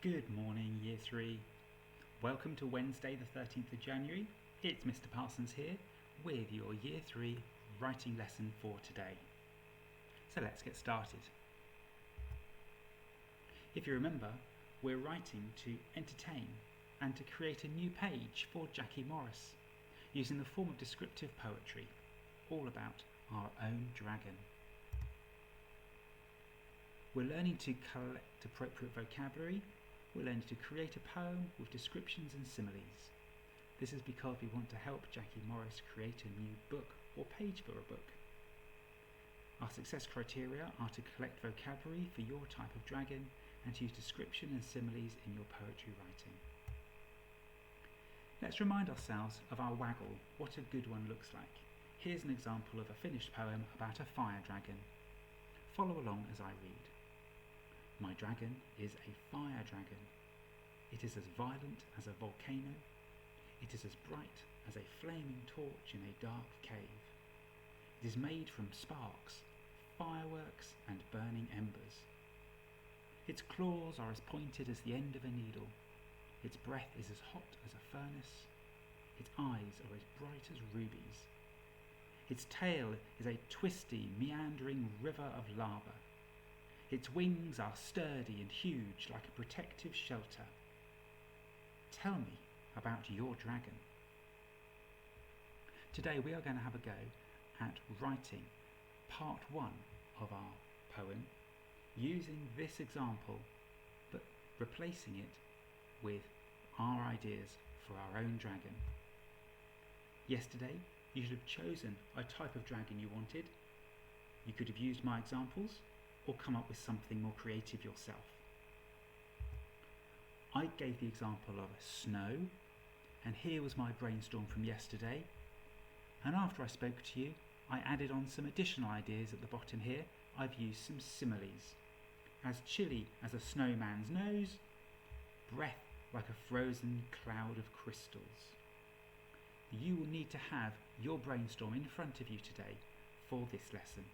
Good morning, Year 3. Welcome to Wednesday the 13th of January. It's Mr. Parsons here with your Year 3 writing lesson for today. So let's get started. If you remember, we're writing to entertain and to create a new page for Jackie Morris using the form of descriptive poetry, all about our own dragon. We're learning to collect appropriate vocabulary. We're learning to create a poem with descriptions and similes. This is because we want to help Jackie Morris create a new book or page for a book. Our success criteria are to collect vocabulary for your type of dragon and to use description and similes in your poetry writing. Let's remind ourselves of our waggle, what a good one looks like. Here's an example of a finished poem about a fire dragon. Follow along as I read. My dragon is a fire dragon. It is as violent as a volcano. It is as bright as a flaming torch in a dark cave. It is made from sparks, fireworks, and burning embers. Its claws are as pointed as the end of a needle. Its breath is as hot as a furnace. Its eyes are as bright as rubies. Its tail is a twisty, meandering river of lava. Its wings are sturdy and huge, like a protective shelter. Tell me about your dragon. Today we are going to have a go at writing part 1 of our poem using this example, but replacing it with our ideas for our own dragon. Yesterday you should have chosen a type of dragon you wanted. You could have used my examples or come up with something more creative yourself. I gave the example of snow, and here was my brainstorm from yesterday. And after I spoke to you, I added on some additional ideas at the bottom here. I've used some similes. As chilly as a snowman's nose, breath like a frozen cloud of crystals. You will need to have your brainstorm in front of you today for this lesson.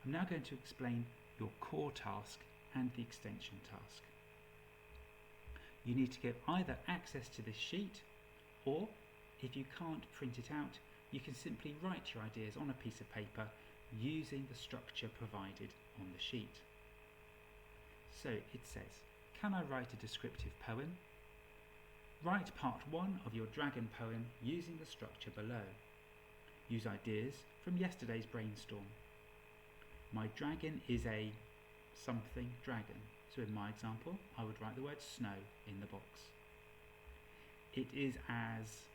I'm now going to explain your core task and the extension task. You need to get either access to this sheet, or if you can't print it out, you can simply write your ideas on a piece of paper using the structure provided on the sheet. So it says, can I write a descriptive poem? Write part 1 of your dragon poem using the structure below. Use ideas from yesterday's brainstorm. My dragon is a something dragon. So in my example, I would write the word snow in the box. It is as,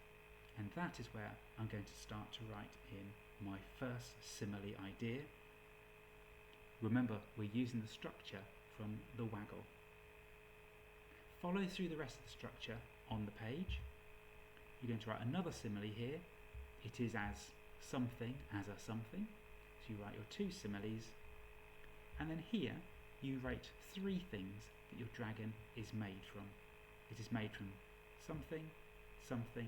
and that is where I'm going to start to write in my first simile idea. Remember, we're using the structure from the waggle. Follow through the rest of the structure on the page. You're going to write another simile here. It is as something as a something. So you write your 2 similes, and then here you write 3 things that your dragon is made from. It is made from something, something,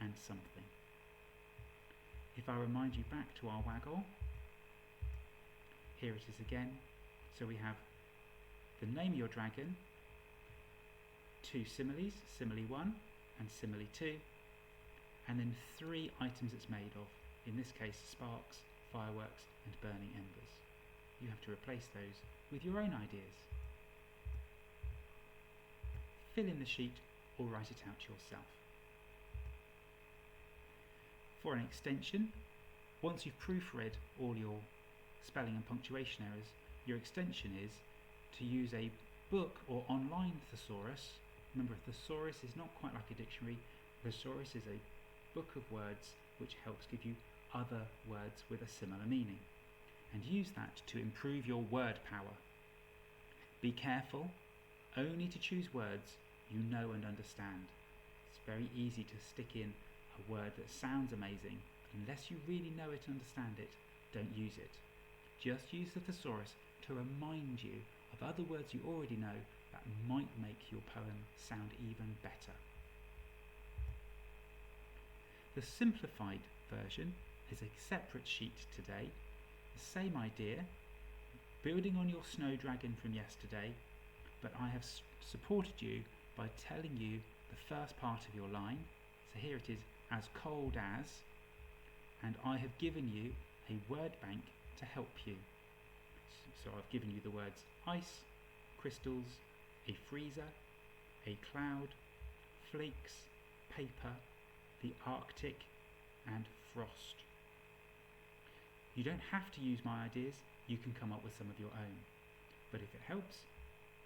and something. If I remind you back to our waggle, here it is again. So we have the name of your dragon, 2 similes, simile 1 and simile 2, and then 3 items it's made of. In this case, sparks, fireworks, and burning embers. You have to replace those with your own ideas. Fill in the sheet or write it out yourself. For an extension, once you've proofread all your spelling and punctuation errors, your extension is to use a book or online thesaurus. Remember, a thesaurus is not quite like a dictionary. A thesaurus is a book of words which helps give you other words with a similar meaning, and use that to improve your word power. Be careful only to choose words you know and understand. It's very easy to stick in a word that sounds amazing, but unless you really know it and understand it, don't use it. Just use the thesaurus to remind you of other words you already know that might make your poem sound even better. The simplified version is a separate sheet today, the same idea, building on your snow dragon from yesterday, but I have supported you by telling you the first part of your line. So here it is, as cold as, and I have given you a word bank to help you. So I've given you the words ice, crystals, a freezer, a cloud, flakes, paper, the Arctic, and frost. You don't have to use my ideas, you can come up with some of your own. But if it helps,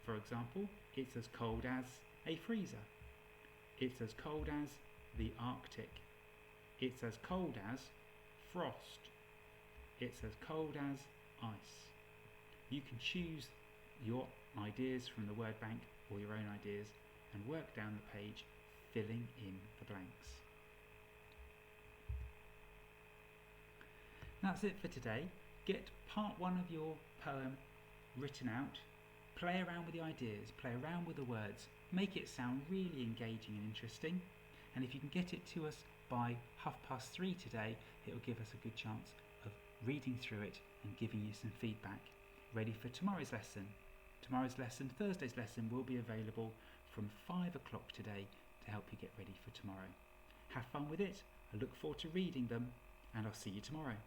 for example, it's as cold as a freezer. It's as cold as the Arctic. It's as cold as frost. It's as cold as ice. You can choose your ideas from the word bank or your own ideas and work down the page, filling in the blanks. That's it for today. Get part 1 of your poem written out, play around with the ideas, play around with the words, make it sound really engaging and interesting, and if you can get it to us by 3:30 today, it will give us a good chance of reading through it and giving you some feedback, ready for tomorrow's lesson. Tomorrow's lesson, Thursday's lesson, will be available from 5 o'clock today to help you get ready for tomorrow. Have fun with it, I look forward to reading them, and I'll see you tomorrow.